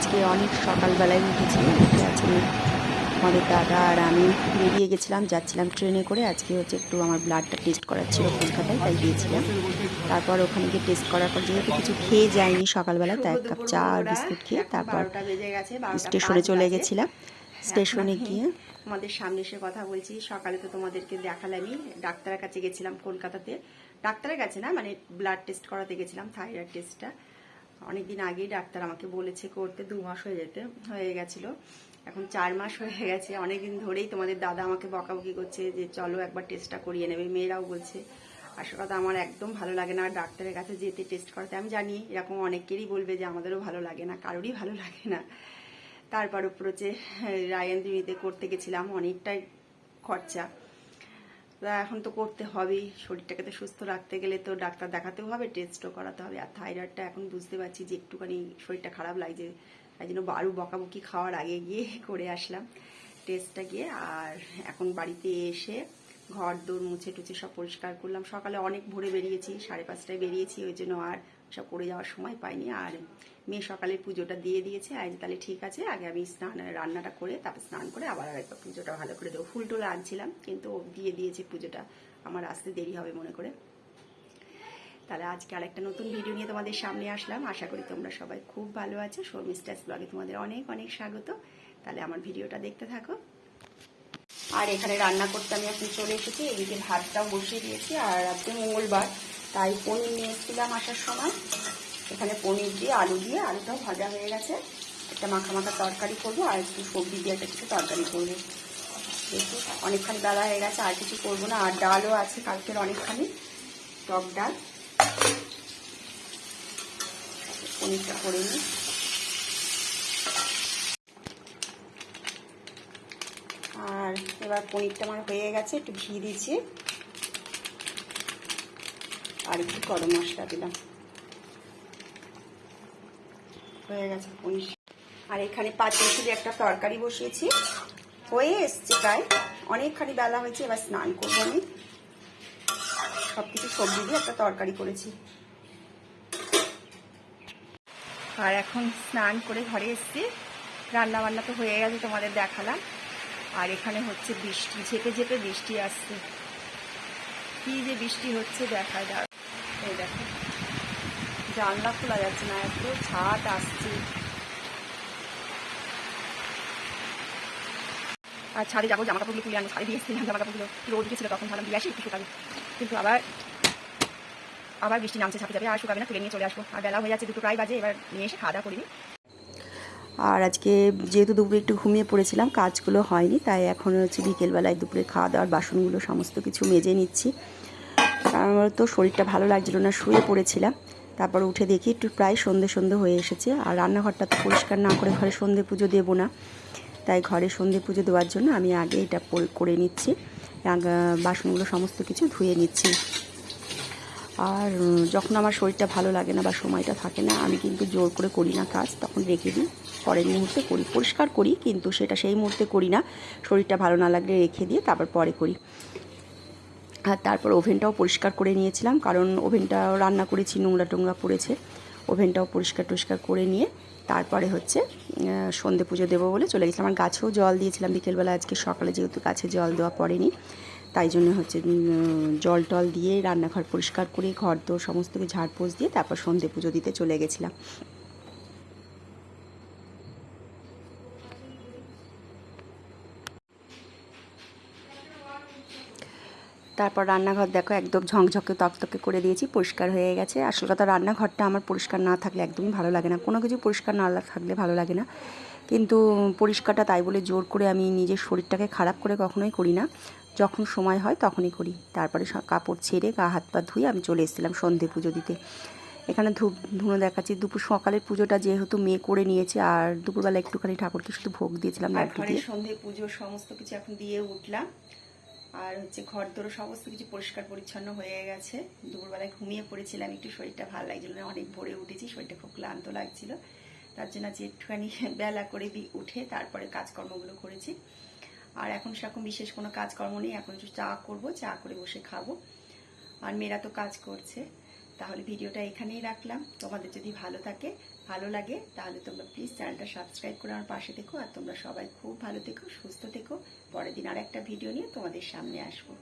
আজকে অনেক সকালবেলায় উঠেছি। উঠে আজকে আমাদের দাদা আর আমি বেরিয়ে গেছিলাম, যাচ্ছিলাম ট্রেনে করে। আজকে হচ্ছে একটু আমার ব্লাডটা টেস্ট করার ছিল কলকাতায়, তাই গিয়েছিলাম। তারপর ওখানে গিয়ে টেস্ট করার পর যেহেতু কিছু খেয়ে যায়নি সকালবেলা, তাই এক কাপ চা আর বিস্কুট খেয়ে তারপর স্টেশনে চলে গেছিলাম। স্টেশনে গিয়ে তোমাদের সামনে এসে কথা বলছি। সকালে তো তোমাদেরকে দেখালামই, ডাক্তারের কাছে গেছিলাম কলকাতাতে। ডাক্তারের কাছে না, মানে ব্লাড টেস্ট করাতে গেছিলাম, থাইরয়েড টেস্টটা। অনেকদিন আগেই ডাক্তার আমাকে বলেছে করতে, 2 মাস হয়ে গেছিল। এখন 4 মাস হয়ে গেছে। অনেকদিন ধরেই তোমাদের দাদা আমাকে বকাবকি করছে যে চলো একবার টেস্টটা করিয়ে নেবে, মেয়েরাও বলছে। আসল কথা, আমার একদম ভালো লাগে না ডাক্তারের কাছে যেতে টেস্ট করাতে। আমি জানি এরকম অনেকেরই বলবে যে আমাদেরও ভালো লাগে না, কারোরই ভালো লাগে না। তারপর উপর হচ্ছে রায়ন্দিনীতে করতে গেছিলাম, অনেকটাই খরচা। এখন তো করতে হবেই, শরীরটাকে তো সুস্থ রাখতে গেলে তো ডাক্তার দেখাতেও হবে, টেস্টও করাতে হবে। আর থাইরয়েডটা এখন বুঝতে পারছি যে একটুখানি শরীরটা খারাপ লাগছে, তাই জন্য আরও বকাবকি খাওয়ার আগে গিয়ে করে আসলাম টেস্টটা গিয়ে। আর এখন বাড়িতে এসে ঘর দৌড় মুছে টুছে সব পরিষ্কার করলাম। সকালে অনেক ভোরে বেরিয়েছি, 5:30টায় বেরিয়েছি, ওই জন্য আর সব করে যাওয়ার সময় পাইনি। আর মেয়ে সকালে পুজোটা দিয়ে দিয়েছে। আজ তাহলে ঠিক আছে, আগে আমি রান্নাটা করে তারপর স্নান করে আবার একবার পুজোটা ভালো করে দেবো। ফুল টুল আনছিলাম, কিন্তু দিয়ে দিয়েছে পুজোটা, আমার আসতে দেরি হবে মনে করে। তাহলে আজকে আরেকটা নতুন ভিডিও নিয়ে তোমাদের সামনে আসলাম। আশা করি তোমরা সবাই খুব ভালো আছো। শর্মিষ্ঠাস ব্লগে তোমাদের অনেক অনেক স্বাগত। তাহলে আমার ভিডিওটা দেখতে থাকো। আর এখানে রান্না করতে আমি এখন চলে এসেছি। এদিকে ভাতটাও বসিয়ে দিয়েছি। আর আজকে মঙ্গলবার, তাই পনির নিয়ে এসেছিলাম আসার সময়। এখানে পনির দিয়ে আলু দিয়ে, আলুটাও ভাজা হয়ে গেছে। একটা মাখা মাখা তরকারি করবো, আর একটু সবজি দিয়ে একটা কিছু তরকারি করবো। দেখি অনেকখানি বেলা হয়ে গেছে, আর কিছু করবো না। আর ডালও আছে কালকের অনেকখানি, টক ডাল। পনিরটা করে নিই। আর এবার পনিরটা আমার হয়ে গেছে, একটু ঘি দিয়েছি আর একটু গরম মশলা দিলাম, হয়ে গেছে পনির। আর এখানে 5 মিনিট একটা তরকারি বসিয়েছি, হয়ে এসছে প্রায়। অনেকখানি বেলা হয়েছে, এবার স্নান করবো আমি। সব কিছু সবজি দিয়ে একটা তরকারি করেছি। আর এখন স্নান করে ঘরে এসছি। রান্না বান্না তো হয়ে গেছে, তোমাদের দেখালাম। আর এখানে হচ্ছে বৃষ্টি, ঝেপে ঝেপে বৃষ্টি আসছে। কি যে বৃষ্টি হচ্ছে দেখায় দাও। এই দেখো, জানলা খোলা যাচ্ছে না, এত ছাদ আসছে। আর ছাদে যাবো, জামা কাপড়গুলো তুলে আমি ছাদে দিয়ে এসেছিলাম। জামা কাপড়গুলো রোদ উঠেছিল, তখন ভাবলাম দিয়ে আসি একটু শুকাবে, কিন্তু আবার বৃষ্টি নামছে ছাপে যাবে, আর শুকাবে না, তুলে নিয়ে চলে আসবো। আর বেলা হয়ে যাচ্ছে, 2টো প্রায় বাজে। এবার নিয়ে এসে খাওয়া দাওয়া করিনি। আর আজকে যেহেতু দুপুরে একটু ঘুমিয়ে পড়েছিলাম, কাজগুলো হয়নি, তাই এখন হচ্ছে বিকেলবেলায় দুপুরে খাওয়া দাওয়ার বাসনগুলো সমস্ত কিছু মেজে নিচ্ছি। আমার তো শরীরটা ভালো লাগছিল না, শুয়ে পড়েছিলাম। তারপর উঠে দেখি একটু প্রায় সন্ধে হয়ে এসেছে। আর রান্নাঘরটা তো পরিষ্কার না করে ঘরে সন্ধে পুজো দেবো না, তাই ঘরে সন্ধে পুজো দেওয়ার জন্য আমি আগে এটা করে নিচ্ছি। বাসনগুলো সমস্ত কিছু ধুয়ে নিচ্ছি। আর যখন আমার শরীরটা ভালো লাগে না বা সময়টা থাকে না, আমি কিন্তু জোর করে করি না কাজ, তখন রেখে দিই, পরের মুহূর্তে করি। পরিষ্কার করি, কিন্তু সেটা সেই মুহূর্তে করি না। শরীরটা ভালো না লাগলে রেখে দিয়ে তারপর পরে করি। আর তারপর ওভেনটাও পরিষ্কার করে নিয়েছিলাম, কারণ ওভেনটাও রান্না করেছি, নোংরা টোংরা পড়েছে। ওভেনটাও পরিষ্কার করে নিয়ে তারপরে হচ্ছে সন্ধে পুজো দেবো বলে চলে গেছিলাম। আর গাছেও জল দিয়েছিলাম বিকেলবেলা। আজকে সকালে যেহেতু গাছে জল দেওয়া পড়েনি, তাই জন্য হচ্ছে জল টল দিয়ে রান্নাঘর পরিষ্কার করে ঘর দোর সমস্ত কিছু ঝাড়পোছ দিয়ে তারপর সন্ধে পুজো দিতে চলে গেছিলাম। তারপর রান্নাঘর দেখো একদম ঝকঝকে তকতকে করে দিয়েছি, পরিষ্কার হয়ে গেছে। আসল কথা, রান্নাঘরটা আমার পরিষ্কার না থাকলে একদমই ভালো লাগে না, কোনো কিছু পরিষ্কার না থাকলে ভালো লাগে না। কিন্তু পরিষ্কারটা তাই বলে জোর করে আমি নিজের শরীরটাকে খারাপ করে কখনোই করি না, যখন সময় হয় তখনই করি। তারপরে কাপড় ছেড়ে গা হাত পা ধুয়ে আমি চলে এসেছিলাম সন্ধে পুজো দিতে। এখানে ধুনো দেখাচ্ছি। দুপুর সকালের পুজোটা যেহেতু মেয়ে করে নিয়েছে, আর দুপুরবেলা একটুখানি ঠাকুরকে শুধু ভোগ দিয়েছিলাম লাড্ডু দিয়ে। সন্ধে পুজোর সমস্ত কিছু এখন দিয়ে উঠলাম। আর হচ্ছে ঘর দোর সমস্ত কিছু পরিষ্কার পরিচ্ছন্ন হয়ে গেছে। দুপুরবেলায় ঘুমিয়ে পড়েছিলাম, একটু শরীরটা ভালো লাগছিল না, অনেক ভোরে উঠেছি, শরীরটা খুব ক্লান্ত লাগছিল। তার জন্য আজকে একটুখানি বেলা করে উঠে তারপরে কাজকর্মগুলো করেছি। আর এখন সেরকম বিশেষ কোনো কাজকর্ম নেই, এখন একটু চা করবো, চা করে বসে খাবো। আর মেয়েরা তো কাজ করছে, তাহলে ভিডিওটা এখানেই রাখলাম। তোমাদের যদি ভালো লাগে তাহলে তোমরা প্লিজ চ্যানেলটা সাবস্ক্রাইব করে আমার পাশে থেকো। আর তোমরা সবাই খুব ভালো থেকো, সুস্থ থেকো। পরের দিন আর একটা ভিডিও নিয়ে তোমাদের সামনে আসবো।